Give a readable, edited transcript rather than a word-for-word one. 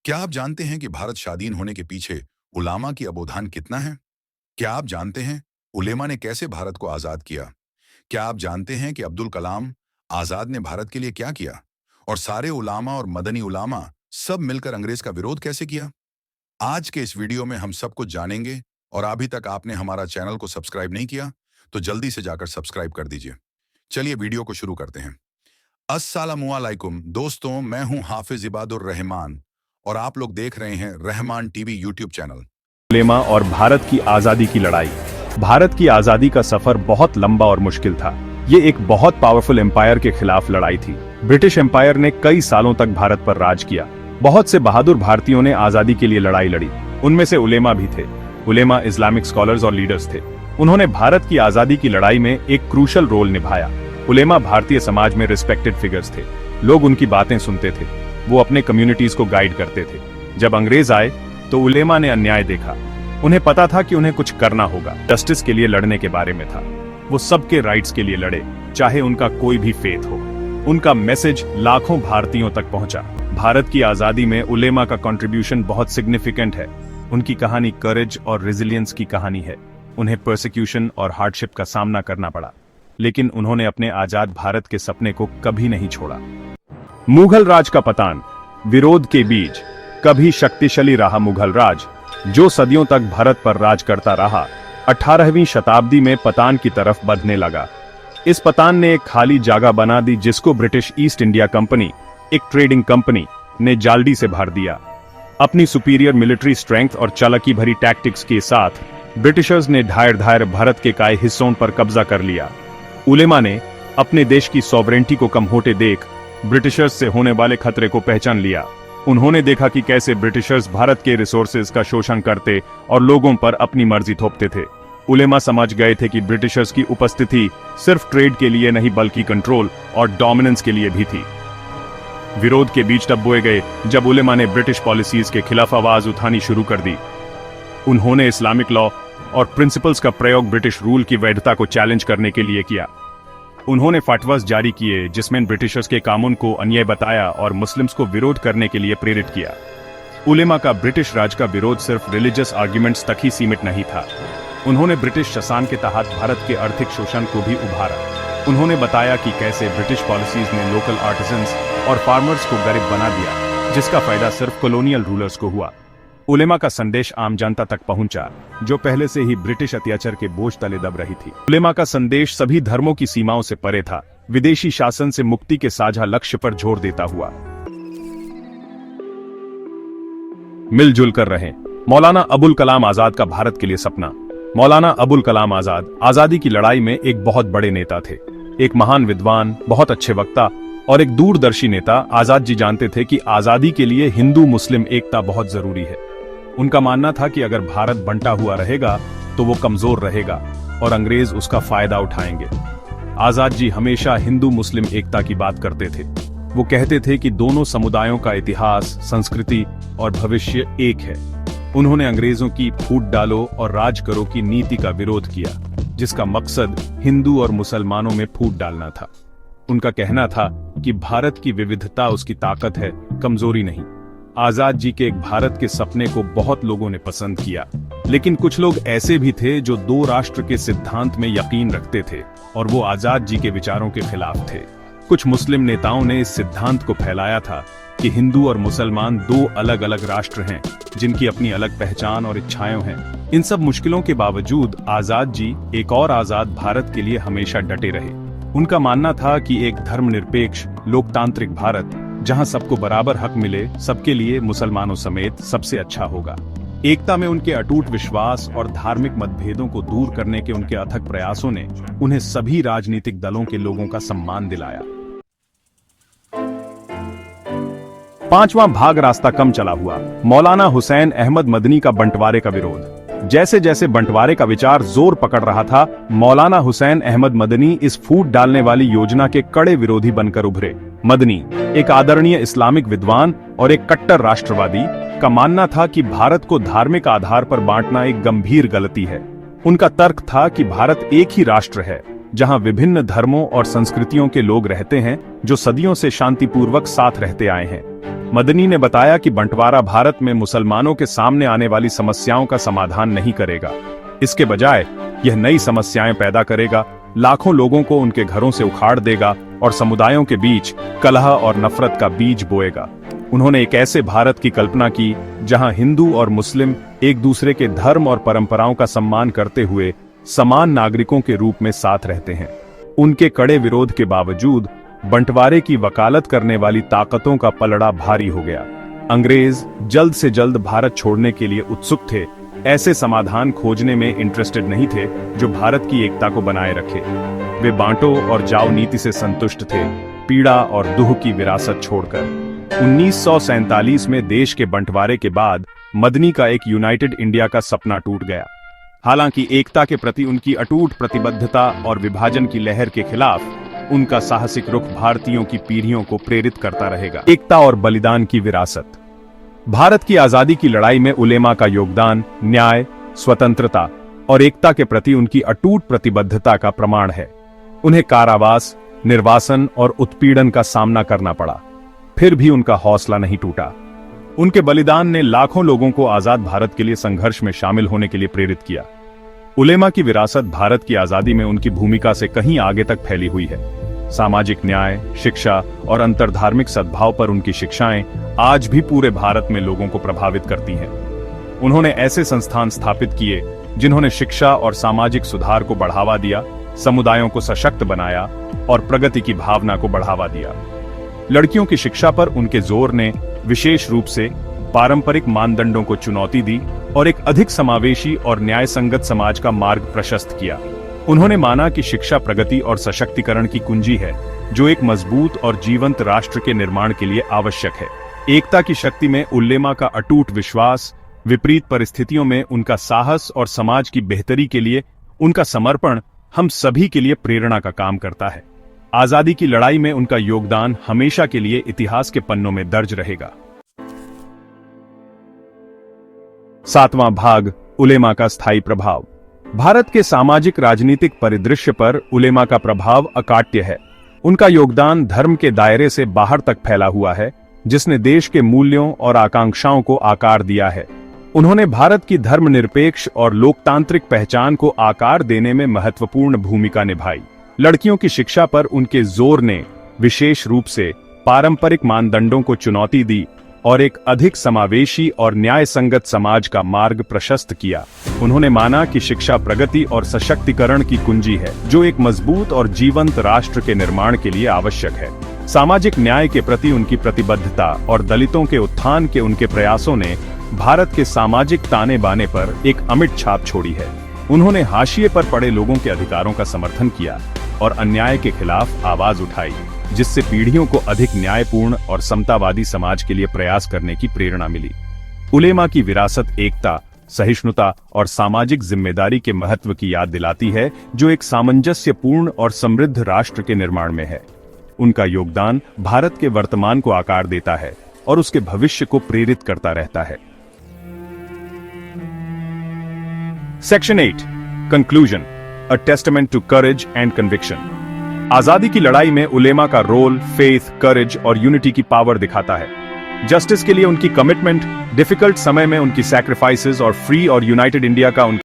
क्या आप जानते हैं कि भारत स्वाधीन होने के पीछे उलामा की अबोधान कितना है? क्या आप जानते हैं उलेमा ने कैसे भारत को आजाद किया? क्या आप जानते हैं कि अब्दुल कलाम आजाद ने भारत के लिए क्या किया? और सारे उलामा और मदनी उलामा सब मिलकर अंग्रेज का विरोध कैसे किया? आज के इस वीडियो में हम सब कुछ जानेंगे। और अभी तक आपने हमारा चैनल को सब्सक्राइब नहीं किया तो जल्दी से जाकर सब्सक्राइब कर दीजिए। चलिए वीडियो को शुरू करते हैं। अस्सलामुअलैकुम दोस्तों, मैं हूं हाफिज इबादुर रहमान और आप लोग देख रहे हैं रहमान टीवी यूट्यूब चैनल। उलेमा और भारत की आजादी की लड़ाई। भारत की आजादी का सफर बहुत लंबा और मुश्किल था। ये एक बहुत पावरफुल एम्पायर के खिलाफ लड़ाई थी। ब्रिटिश एम्पायर ने कई सालों तक भारत पर राज किया। बहुत से बहादुर भारतीयों ने आजादी के लिए लड़ाई लड़ी। उनमें से उलेमा भी थे। उलेमा इस्लामिक स्कॉलर्स और लीडर्स थे। उन्होंने भारत की आजादी की लड़ाई में एक क्रूशल रोल निभाया। उलेमा भारतीय समाज में रिस्पेक्टेड फिगर्स थे। लोग उनकी बातें सुनते थे। वो अपने कम्युनिटीज को गाइड करते थे। जब अंग्रेज आए तो उलेमा ने अन्याय देखा। उन्हें पता था कि उन्हें कुछ करना होगा। जस्टिस के लिए लड़ने के बारे में था। वो सबके राइट्स के लिए लड़े, चाहे उनका कोई भी फेथ हो। उनका मैसेज लाखों भारतीयों तक पहुंचा। भारत की आजादी में उलेमा का कंट्रीब्यूशन बहुत सिग्निफिकेंट है। उनकी कहानी करेज और रेजिलियंस की कहानी है। उन्हें परसिक्यूशन और हार्डशिप का सामना करना पड़ा, लेकिन उन्होंने अपने आजाद भारत के सपने को कभी नहीं छोड़ा। मुगल राज का पतन। विरोध के बीच कभी शक्तिशाली रहा मुगल राज, जो सदियों तक भारत पर राज करता रहा, 18वीं शताब्दी में पतन की तरफ बढ़ने लगा। इस पतन ने एक खाली जगह बना दी जिसको ब्रिटिश ईस्ट इंडिया कंपनी, एक ट्रेडिंग कंपनी, ने जल्दी से भर दिया। अपनी सुपीरियर मिलिट्री स्ट्रेंथ और चालाकी भरी टैक्टिक्स के साथ ब्रिटिशर्स ने धार भारत के कई हिस्सों पर कब्जा कर लिया। उलेमा ने अपने देश की सॉवरेंटी को कम होते देख ब्रिटिशर्स से होने वाले खतरे को पहचान लिया। उन्होंने देखा कि कैसे ब्रिटिशर्स भारत के रिसोर्सेज का शोषण करते और लोगों पर अपनी मर्जी थोपते थे। उलेमा समझ गए थे कि ब्रिटिशर्स की उपस्थिति सिर्फ ट्रेड के लिए नहीं बल्कि कंट्रोल और डोमिनेंस के लिए भी थी। विरोध के बीच तब बोए गए जब उलेमा ने ब्रिटिश पॉलिसीज के खिलाफ आवाज उठानी शुरू कर दी। उन्होंने इस्लामिक लॉ और प्रिंसिपल्स का प्रयोग ब्रिटिश रूल की वैधता को चैलेंज करने के लिए किया। उन्होंने फतवास जारी किए जिसमें ब्रिटिशर्स के कानून को अन्याय बताया और मुस्लिम्स को विरोध करने के लिए प्रेरित किया। उलेमा का ब्रिटिश राज का विरोध सिर्फ रिलीजियस आर्ग्यूमेंट्स तक ही सीमित नहीं था। उन्होंने ब्रिटिश शासन के तहत भारत के आर्थिक शोषण को भी उभारा। उन्होंने बताया कि कैसे ब्रिटिश पॉलिसीज ने लोकल आर्टिजन्स और फार्मर्स को गरीब बना दिया, जिसका फायदा सिर्फ कॉलोनियल रूलर्स को हुआ। उलेमा का संदेश आम जनता तक पहुंचा, जो पहले से ही ब्रिटिश अत्याचार के बोझ तले दब रही थी। उलेमा का संदेश सभी धर्मों की सीमाओं से परे था, विदेशी शासन से मुक्ति के साझा लक्ष्य पर जोर देता हुआ। मिलजुल कर रहें। मौलाना अबुल कलाम आजाद का भारत के लिए सपना। मौलाना अबुल कलाम आजाद आजादी की लड़ाई में एक बहुत बड़े नेता थे। एक महान विद्वान, बहुत अच्छे वक्ता और एक दूरदर्शी नेता। आजाद जी जानते थे कि आजादी के लिए हिंदू मुस्लिम एकता बहुत जरूरी है। उनका मानना था कि अगर भारत बंटा हुआ रहेगा तो वो कमजोर रहेगा और अंग्रेज उसका फायदा उठाएंगे। आजाद जी हमेशा हिंदू मुस्लिम एकता की बात करते थे। वो कहते थे कि दोनों समुदायों का इतिहास, संस्कृति और भविष्य एक है। उन्होंने अंग्रेजों की फूट डालो और राज करो की नीति का विरोध किया, जिसका मकसद हिंदू और मुसलमानों में फूट डालना था। उनका कहना था कि भारत की विविधता उसकी ताकत है, कमजोरी नहीं। आजाद जी के एक भारत के सपने को बहुत लोगों ने पसंद किया, लेकिन कुछ लोग ऐसे भी थे जो दो राष्ट्र के सिद्धांत में यकीन रखते थे और वो आजाद जी के विचारों के खिलाफ थे। कुछ मुस्लिम नेताओं ने इस सिद्धांत को फैलाया था कि हिंदू और मुसलमान दो अलग अलग राष्ट्र हैं, जिनकी अपनी अलग पहचान और इच्छाएं हैं। इन सब मुश्किलों के बावजूद आजाद जी एक और आजाद भारत के लिए हमेशा डटे रहे। उनका मानना था कि एक धर्मनिरपेक्ष लोकतांत्रिक भारत, जहां सबको बराबर हक मिले, सबके लिए मुसलमानों समेत सबसे अच्छा होगा। एकता में उनके अटूट विश्वास और धार्मिक मतभेदों को दूर करने के उनके अथक प्रयासों ने उन्हें सभी राजनीतिक दलों के लोगों का सम्मान दिलाया। पांचवां भाग रास्ता कम चला हुआ। मौलाना हुसैन अहमद मदनी का बंटवारे का विरोध। जैसे जैसे बंटवारे का विचार जोर पकड़ रहा था, मौलाना हुसैन अहमद मदनी इस फूट डालने वाली योजना के कड़े विरोधी बनकर उभरे। मदनी एक आदरणीय इस्लामिक विद्वान और एक कट्टर राष्ट्रवादी का मानना था कि भारत को धार्मिक आधार पर बांटना एक गंभीर गलती है। उनका तर्क था कि भारत एक ही राष्ट्र है, जहां विभिन्न धर्मों और संस्कृतियों के लोग रहते हैं, जो सदियों से शांतिपूर्वक साथ रहते आए हैं। मदनी ने बताया कि बंटवारा भारत में मुसलमानों के सामने आने वाली समस्याओं का समाधान नहीं करेगा। इसके बजाय यह नई समस्याएं पैदा करेगा, लाखों लोगों को उनके घरों से उखाड़ देगा और समुदायों के बीच कलह और नफरत का बीज बोएगा। उन्होंने एक ऐसे भारत की कल्पना की जहां हिंदू और मुस्लिम एक दूसरे के धर्म और परंपराओं का सम्मान करते हुए समान नागरिकों के रूप में साथ रहते हैं। उनके कड़े विरोध के बावजूद बंटवारे की वकालत करने वाली ताकतों का पलड़ा भारी हो गया। अंग्रेज जल्द से जल्द भारत छोड़ने के लिए उत्सुक थे, ऐसे समाधान खोजने में इंटरेस्टेड नहीं थे जो भारत की एकता को बनाए रखे। वे बांटो और जाओ नीति से संतुष्ट थे, पीड़ा और दुख की विरासत छोड़कर। 1947 में देश के बंटवारे के बाद मदनी का एक यूनाइटेड इंडिया का सपना टूट गया। हालांकि एकता के प्रति उनकी अटूट प्रतिबद्धता और विभाजन की लहर के खिलाफ उनका साहसिक रुख भारतीयों की पीढ़ियों को प्रेरित करता रहेगा। एकता और बलिदान की विरासत। भारत की आजादी की लड़ाई में उलेमा का योगदान न्याय, स्वतंत्रता और एकता के प्रति उनकी अटूट प्रतिबद्धता का प्रमाण है। उन्हें कारावास, निर्वासन और उत्पीड़न का सामना करना पड़ा, फिर भी उनका हौसला नहीं टूटा। उनके बलिदान ने लाखों लोगों को आजाद भारत के लिए संघर्ष में शामिल होने के लिए प्रेरित किया। उलेमा की विरासत भारत की आजादी में उनकी भूमिका से कहीं आगे तक फैली हुई है। सामाजिक न्याय, शिक्षा और अंतर्धार्मिक सद्भाव पर उनकी शिक्षाएं आज भी पूरे भारत में लोगों को प्रभावित करती हैं। उन्होंने ऐसे संस्थान स्थापित किए जिन्होंने शिक्षा और सामाजिक सुधार को बढ़ावा दिया, समुदायों को सशक्त बनाया और प्रगति की भावना को बढ़ावा दिया। लड़कियों की शिक्षा पर उनके जोर ने विशेष रूप से पारंपरिक मानदंडों को चुनौती दी और एक अधिक समावेशी और न्यायसंगत समाज का मार्ग प्रशस्त किया। उन्होंने माना कि शिक्षा प्रगति और सशक्तिकरण की कुंजी है, जो एक मजबूत और जीवंत राष्ट्र के निर्माण के लिए आवश्यक है। एकता की शक्ति में उलेमा का अटूट विश्वास, विपरीत परिस्थितियों में उनका साहस और समाज की बेहतरी के लिए उनका समर्पण हम सभी के लिए प्रेरणा का काम करता है। आजादी की लड़ाई में उनका योगदान हमेशा के लिए इतिहास के पन्नों में दर्ज रहेगा। 7वां भाग, उलेमा का स्थायी प्रभाव। भारत के सामाजिक राजनीतिक परिदृश्य पर उलेमा का प्रभाव अकाट्य है। उनका योगदान धर्म के दायरे से बाहर तक फैला हुआ है, जिसने देश के मूल्यों और आकांक्षाओं को आकार दिया है। उन्होंने भारत की धर्मनिरपेक्ष और लोकतांत्रिक पहचान को आकार देने में महत्वपूर्ण भूमिका निभाई। लड़कियों की शिक्षा पर उनके जोर ने विशेष रूप से पारंपरिक मानदंडों को चुनौती दी और एक अधिक समावेशी और न्याय संगत समाज का मार्ग प्रशस्त किया। उन्होंने माना कि शिक्षा प्रगति और सशक्तिकरण की कुंजी है, जो एक मजबूत और जीवंत राष्ट्र के निर्माण के लिए आवश्यक है। सामाजिक न्याय के प्रति उनकी प्रतिबद्धता और दलितों के उत्थान के उनके प्रयासों ने भारत के सामाजिक ताने बाने पर एक अमिट छाप छोड़ी है। उन्होंने हाशिए पर पड़े लोगों के अधिकारों का समर्थन किया और अन्याय के खिलाफ आवाज उठाई, जिससे पीढ़ियों को अधिक न्यायपूर्ण और समतावादी समाज के लिए प्रयास करने की प्रेरणा मिली। उलेमा की विरासत एकता, सहिष्णुता और सामाजिक जिम्मेदारी के महत्व की याद दिलाती है, जो एक सामंजस्यपूर्ण और समृद्ध राष्ट्र के निर्माण में है। उनका योगदान भारत के वर्तमान को आकार देता है और उसके भविष्य को प्रेरित करता रहता है। Section 8, conclusion, a testament to courage and conviction. आजादी की लड़ाई में उलेमा का रोल फेथ, करेज और यूनिटी की पावर दिखाता है। जस्टिस के लिए उनकी कमिटमेंट, डिफिकल्ट समय में उनकी सैक्रिफाइसेस और फ्री और यूनाइटेड इंडिया का